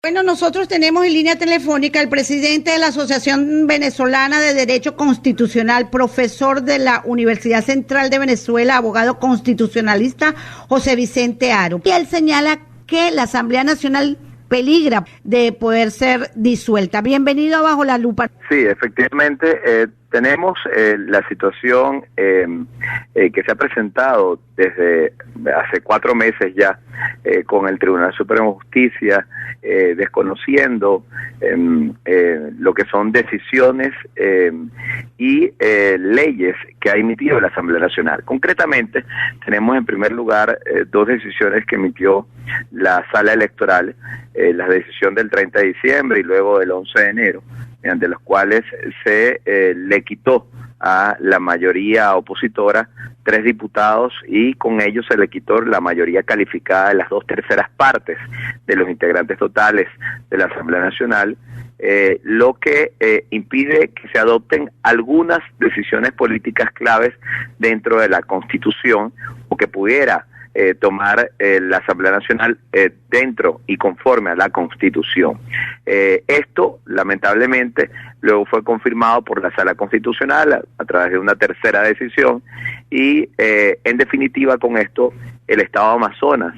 Bueno, nosotros tenemos en línea telefónica al presidente de la Asociación Venezolana de Derecho Constitucional, profesor de la Universidad Central de Venezuela, abogado constitucionalista, José Vicente Aro. Y él señala que la Asamblea Nacional peligra de poder ser disuelta. Bienvenido a Bajo la Lupa. Sí, efectivamente, tenemos la situación que se ha presentado desde hace 4 meses ya con el Tribunal Supremo de Justicia, desconociendo lo que son decisiones y leyes que ha emitido la Asamblea Nacional. Concretamente, tenemos en primer lugar 2 decisiones que emitió la Sala Electoral, la decisión del 30 de diciembre y luego del 11 de enero, mediante los cuales se le quitó a la mayoría opositora 3 diputados y con ellos se le quitó la mayoría calificada de las 2/3 partes de los integrantes totales de la Asamblea Nacional, lo que impide que se adopten algunas decisiones políticas claves dentro de la Constitución o que pudiera tomar la Asamblea Nacional dentro y conforme a la Constitución. Esto, lamentablemente, luego fue confirmado por la Sala Constitucional a través de una tercera decisión y, en definitiva, con esto, el Estado de Amazonas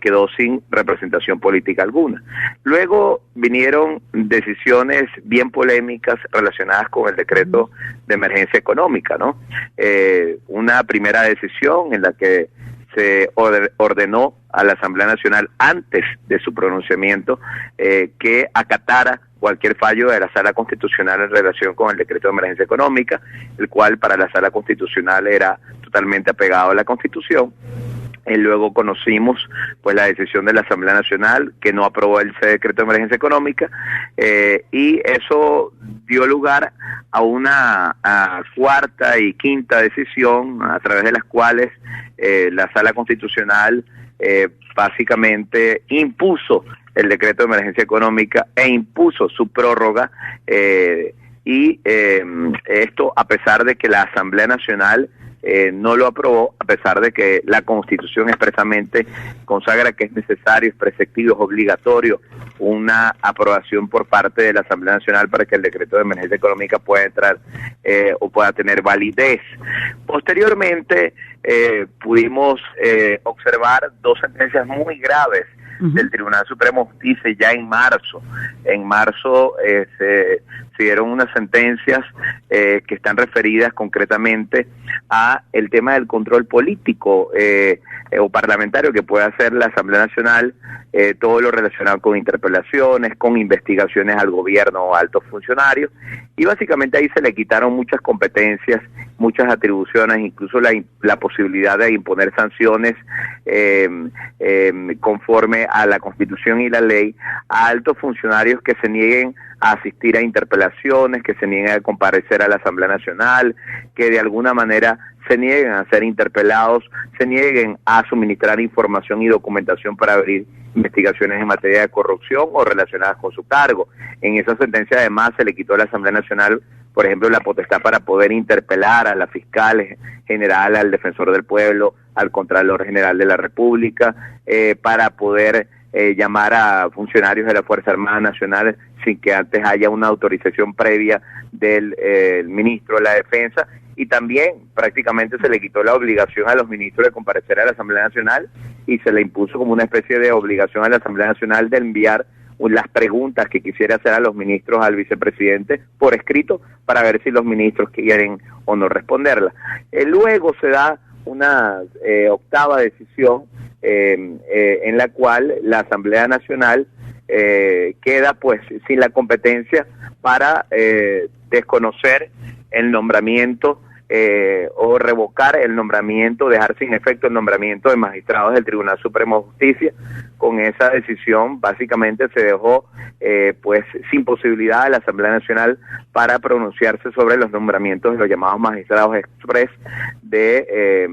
quedó sin representación política alguna. Luego vinieron decisiones bien polémicas relacionadas con el decreto de emergencia económica, ¿no? Una primera decisión en la que se ordenó a la Asamblea Nacional antes de su pronunciamiento que acatara cualquier fallo de la Sala Constitucional en relación con el decreto de emergencia económica, el cual para la Sala Constitucional era totalmente apegado a la Constitución. Luego conocimos pues la decisión de la Asamblea Nacional que no aprobó ese decreto de emergencia económica y eso dio lugar a una cuarta y quinta decisión a través de las cuales la Sala Constitucional básicamente impuso el decreto de emergencia económica e impuso su prórroga y esto a pesar de que la Asamblea Nacional no lo aprobó, a pesar de que la Constitución expresamente consagra que es necesario, es preceptivo, es obligatorio una aprobación por parte de la Asamblea Nacional para que el decreto de emergencia económica pueda entrar o pueda tener validez. Posteriormente pudimos observar 2 sentencias muy graves del Tribunal Supremo de Justicia ya en marzo. En marzo se dieron unas sentencias que están referidas concretamente a el tema del control político o parlamentario que puede hacer la Asamblea Nacional, todo lo relacionado con interpelaciones, con investigaciones al gobierno o a altos funcionarios, y básicamente ahí se le quitaron muchas competencias, muchas atribuciones, incluso la posibilidad de imponer sanciones conforme a la Constitución y la ley a altos funcionarios que se nieguen a asistir a interpelaciones, que se nieguen a comparecer a la Asamblea Nacional, que de alguna manera se nieguen a ser interpelados, se nieguen a suministrar información y documentación para abrir investigaciones en materia de corrupción o relacionadas con su cargo. En esa sentencia además se le quitó a la Asamblea Nacional, por ejemplo, la potestad para poder interpelar a la fiscal general, al defensor del pueblo, al contralor general de la República, para poder llamar a funcionarios de la Fuerza Armada Nacional sin que antes haya una autorización previa del ministro de la Defensa, y también prácticamente se le quitó la obligación a los ministros de comparecer a la Asamblea Nacional y se le impuso como una especie de obligación a la Asamblea Nacional de enviar las preguntas que quisiera hacer a los ministros al vicepresidente por escrito para ver si los ministros quieren o no responderla. Luego se da una octava decisión en la cual la Asamblea Nacional queda pues sin la competencia para desconocer el nombramiento o revocar el nombramiento, dejar sin efecto el nombramiento de magistrados del Tribunal Supremo de Justicia. Con esa decisión básicamente se dejó pues sin posibilidad a la Asamblea Nacional para pronunciarse sobre los nombramientos de los llamados magistrados express, de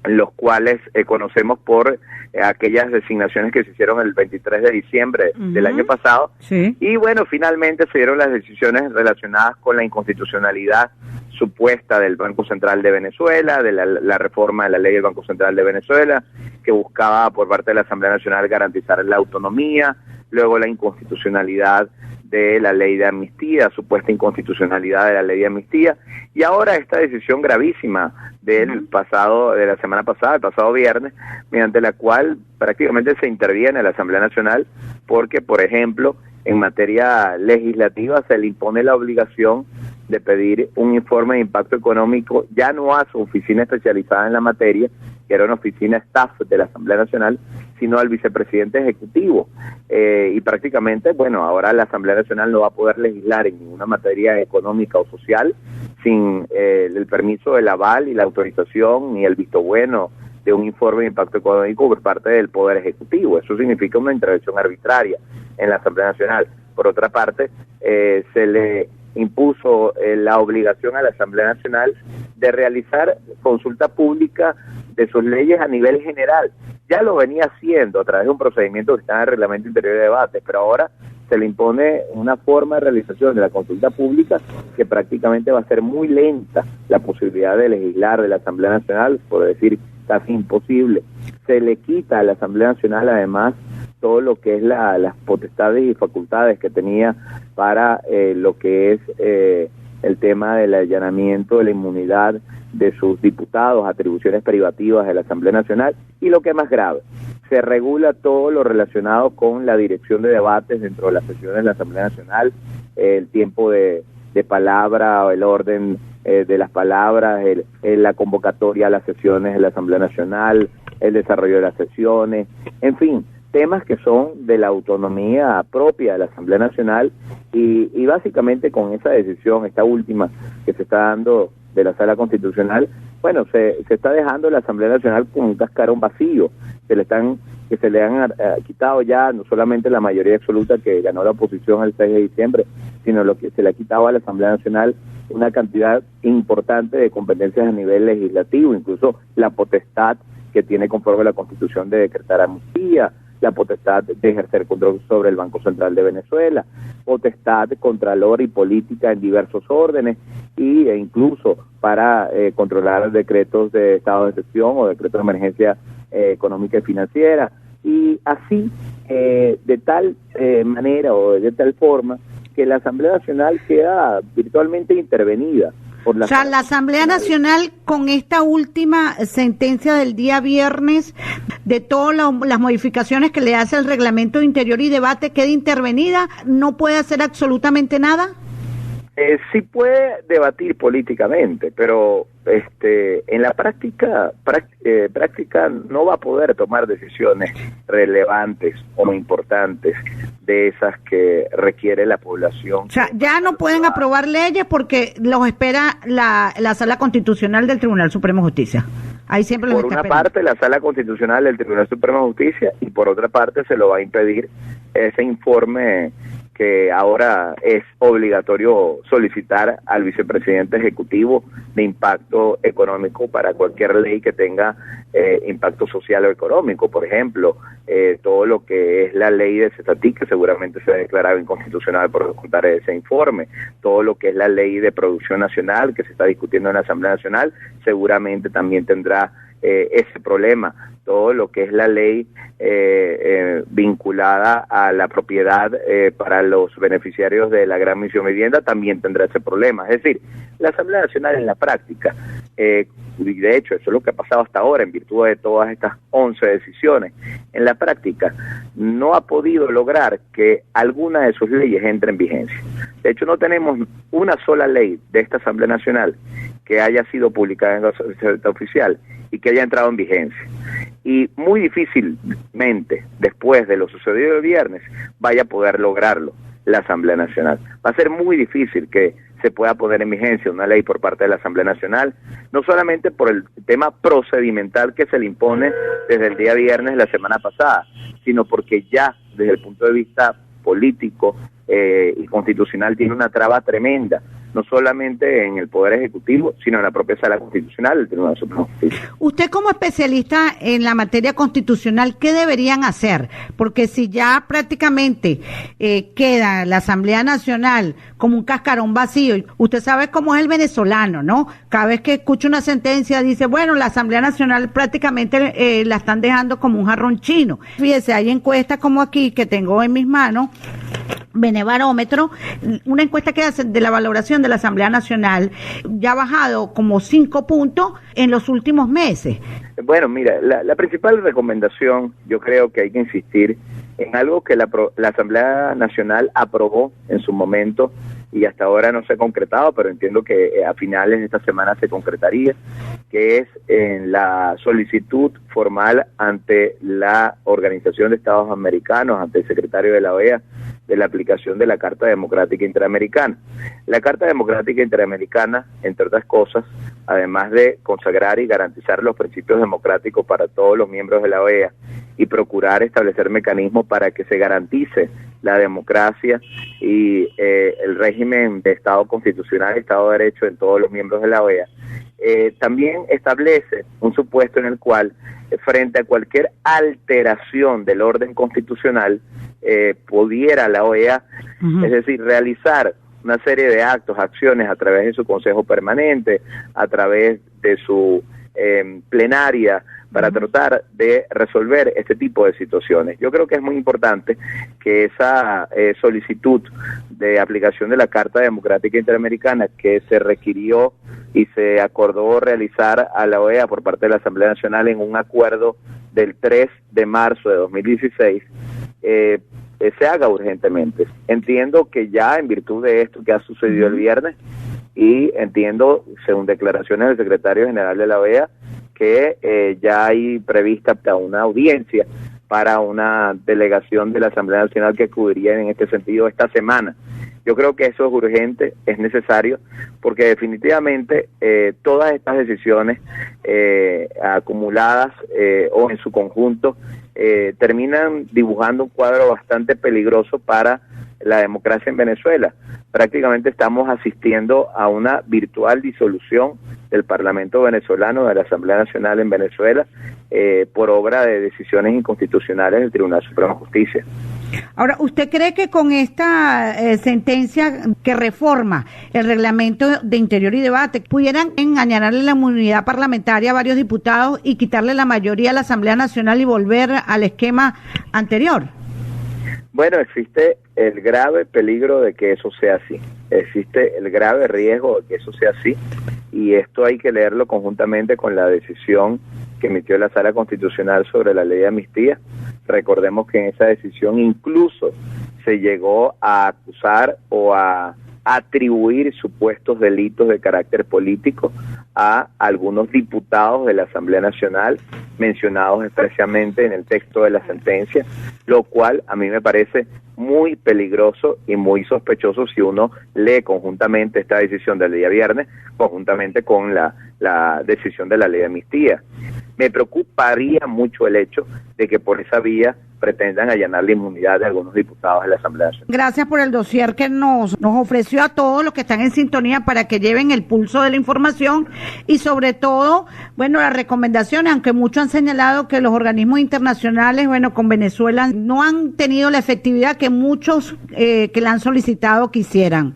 los cuales conocemos por aquellas designaciones que se hicieron el 23 de diciembre del año pasado. Sí. Y bueno, finalmente se dieron las decisiones relacionadas con la inconstitucionalidad supuesta del Banco Central de Venezuela, de la reforma de la ley del Banco Central de Venezuela, que buscaba por parte de la Asamblea Nacional garantizar la autonomía, luego la inconstitucionalidad de la ley de amnistía, supuesta inconstitucionalidad de la ley de amnistía, y ahora esta decisión gravísima de la semana pasada, el pasado viernes, mediante la cual prácticamente se interviene a la Asamblea Nacional porque, por ejemplo, en materia legislativa se le impone la obligación de pedir un informe de impacto económico ya no a su oficina especializada en la materia, que era una oficina staff de la Asamblea Nacional, sino al vicepresidente ejecutivo. Y prácticamente, bueno, ahora la Asamblea Nacional no va a poder legislar en ninguna materia económica o social sin el permiso, el aval y la autorización ni el visto bueno de un informe de impacto económico por parte del Poder Ejecutivo. Eso significa una intervención arbitraria en la Asamblea Nacional. Por otra parte, se le impuso la obligación a la Asamblea Nacional de realizar consulta pública de sus leyes a nivel general. Ya lo venía haciendo a través de un procedimiento que está en el Reglamento Interior de Debate, pero ahora se le impone una forma de realización de la consulta pública que prácticamente va a ser muy lenta la posibilidad de legislar de la Asamblea Nacional, por decir casi imposible. Se le quita a la Asamblea Nacional además todo lo que es las potestades y facultades que tenía para lo que es el tema del allanamiento de la inmunidad de sus diputados, atribuciones privativas de la Asamblea Nacional, y lo que es más grave, se regula todo lo relacionado con la dirección de debates dentro de las sesiones de la Asamblea Nacional, el tiempo de palabra, el orden de las palabras, la convocatoria a las sesiones de la Asamblea Nacional, el desarrollo de las sesiones, en fin, temas que son de la autonomía propia de la Asamblea Nacional y básicamente con esa decisión, esta última que se está dando de la Sala Constitucional, bueno, se está dejando la Asamblea Nacional con un cascarón vacío, que se le han quitado ya no solamente la mayoría absoluta que ganó la oposición el 6 de diciembre, sino lo que se le ha quitado a la Asamblea Nacional una cantidad importante de competencias a nivel legislativo, incluso la potestad que tiene conforme la Constitución de decretar amnistía, la potestad de ejercer control sobre el Banco Central de Venezuela, potestad de contralor y política en diversos órdenes e incluso para controlar decretos de estado de excepción o decretos de emergencia económica y financiera, y así de tal manera o de tal forma que la Asamblea Nacional queda virtualmente intervenida. O sea, la Asamblea Nacional, con esta última sentencia del día viernes, de todas las modificaciones que le hace el Reglamento de Interior y Debate, queda intervenida, ¿no puede hacer absolutamente nada? Sí puede debatir políticamente, pero en la práctica no va a poder tomar decisiones relevantes o importantes de esas que requiere la población. O sea, ya no pueden aprobar leyes porque los espera la Sala Constitucional del Tribunal Supremo de Justicia. Ahí siempre los por una parte la Sala Constitucional del Tribunal Supremo de Justicia y por otra parte se lo va a impedir ese informe que ahora es obligatorio solicitar al vicepresidente ejecutivo de impacto económico para cualquier ley que tenga impacto social o económico. Por ejemplo, todo lo que es la ley de CESATIC, que seguramente se ha declarado inconstitucional por contar ese informe, todo lo que es la ley de producción nacional que se está discutiendo en la Asamblea Nacional, seguramente también tendrá ese problema. Todo lo que es la ley vinculada a la propiedad para los beneficiarios de la Gran Misión Vivienda también tendrá ese problema. Es decir, la Asamblea Nacional en la práctica, y de hecho eso es lo que ha pasado hasta ahora en virtud de todas estas 11 decisiones, en la práctica no ha podido lograr que alguna de sus leyes entre en vigencia. De hecho no tenemos una sola ley de esta Asamblea Nacional que haya sido publicada en la Gaceta Oficial y que haya entrado en vigencia. Y muy difícilmente, después de lo sucedido el viernes, vaya a poder lograrlo la Asamblea Nacional. Va a ser muy difícil que se pueda poner en vigencia una ley por parte de la Asamblea Nacional, no solamente por el tema procedimental que se le impone desde el día viernes la semana pasada, sino porque ya desde el punto de vista político y constitucional tiene una traba tremenda. no solamente en el Poder Ejecutivo, sino en la propia Sala Constitucional del Tribunal Supremo de Justicia. Usted como especialista en la materia constitucional, ¿qué deberían hacer? Porque si ya prácticamente queda la Asamblea Nacional como un cascarón vacío, usted sabe cómo es el venezolano, ¿no? Cada vez que escucha una sentencia dice, bueno, la Asamblea Nacional prácticamente la están dejando como un jarrón chino. Fíjese, hay encuestas como aquí que tengo en mis manos, Benebarómetro, una encuesta que hace de la valoración de la Asamblea Nacional, ya ha bajado como 5 puntos en los últimos meses. Bueno, mira, la principal recomendación, yo creo que hay que insistir en algo que la Asamblea Nacional aprobó en su momento y hasta ahora no se ha concretado, pero entiendo que a finales de esta semana se concretaría, que es en la solicitud formal ante la Organización de Estados Americanos, ante el secretario de la OEA, de la aplicación de la Carta Democrática Interamericana. La Carta Democrática Interamericana, entre otras cosas, además de consagrar y garantizar los principios democráticos para todos los miembros de la OEA y procurar establecer mecanismos para que se garantice la democracia y el régimen de Estado constitucional y Estado de Derecho en todos los miembros de la OEA, también establece un supuesto en el cual, frente a cualquier alteración del orden constitucional, pudiera la OEA, es decir, realizar una serie de actos, acciones a través de su Consejo Permanente, a través de su plenaria, para tratar de resolver este tipo de situaciones. Yo creo que es muy importante que esa solicitud de aplicación de la Carta Democrática Interamericana que se requirió y se acordó realizar a la OEA por parte de la Asamblea Nacional en un acuerdo del 3 de marzo de 2016, se haga urgentemente. Entiendo que ya en virtud de esto que ha sucedido el viernes, y entiendo, según declaraciones del secretario general de la OEA, que ya hay prevista hasta una audiencia para una delegación de la Asamblea Nacional que acudiría en este sentido esta semana. Yo creo que eso es urgente, es necesario, porque definitivamente todas estas decisiones acumuladas o en su conjunto terminan dibujando un cuadro bastante peligroso para la democracia en Venezuela. Prácticamente estamos asistiendo a una virtual disolución del Parlamento venezolano, de la Asamblea Nacional en Venezuela, por obra de decisiones inconstitucionales del Tribunal Supremo de Justicia. Ahora, ¿usted cree que con esta sentencia que reforma el reglamento de Interior y Debate pudieran engañarle la inmunidad parlamentaria a varios diputados y quitarle la mayoría a la Asamblea Nacional y volver al esquema anterior? Bueno, existe el grave peligro de que eso sea así, existe el grave riesgo de que eso sea así, y esto hay que leerlo conjuntamente con la decisión que emitió la Sala Constitucional sobre la ley de amnistía. Recordemos que en esa decisión incluso se llegó a acusar o a atribuir supuestos delitos de carácter político a algunos diputados de la Asamblea Nacional mencionados expresamente en el texto de la sentencia, lo cual a mí me parece muy peligroso y muy sospechoso si uno lee conjuntamente esta decisión del día viernes, conjuntamente con la decisión de la ley de amnistía. Me preocuparía mucho el hecho de que por esa vía pretendan allanar la inmunidad de algunos diputados de la Asamblea Nacional. Gracias por el dossier que nos ofreció a todos los que están en sintonía para que lleven el pulso de la información y sobre todo, bueno, las recomendaciones, aunque muchos han señalado que los organismos internacionales, bueno, con Venezuela no han tenido la efectividad que muchos que la han solicitado quisieran.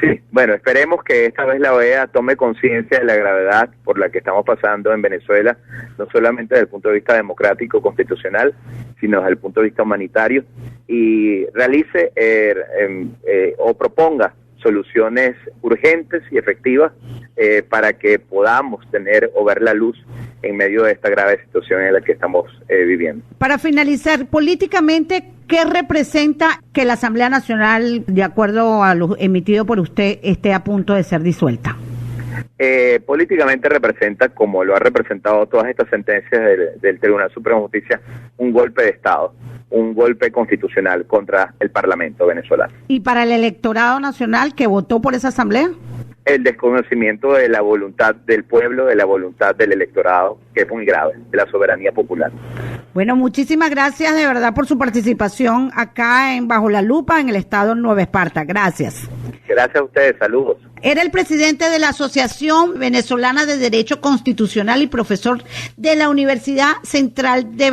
Sí, bueno, esperemos que esta vez la OEA tome conciencia de la gravedad por la que estamos pasando en Venezuela, no solamente desde el punto de vista democrático, constitucional, sino desde el punto de vista humanitario, y realice o proponga soluciones urgentes y efectivas para que podamos tener o ver la luz en medio de esta grave situación en la que estamos viviendo. Para finalizar, políticamente, ¿qué representa que la Asamblea Nacional, de acuerdo a lo emitido por usted, esté a punto de ser disuelta? Políticamente representa, como lo ha representado todas estas sentencias del Tribunal Supremo de Justicia, un golpe de Estado, un golpe constitucional contra el Parlamento venezolano. ¿Y para el electorado nacional que votó por esa asamblea? El desconocimiento de la voluntad del pueblo, de la voluntad del electorado, que es muy grave, de la soberanía popular. Bueno, muchísimas gracias de verdad por su participación acá en Bajo la Lupa, en el estado Nueva Esparta. Gracias. Gracias a ustedes, saludos. Era el presidente de la Asociación Venezolana de Derecho Constitucional y profesor de la Universidad Central de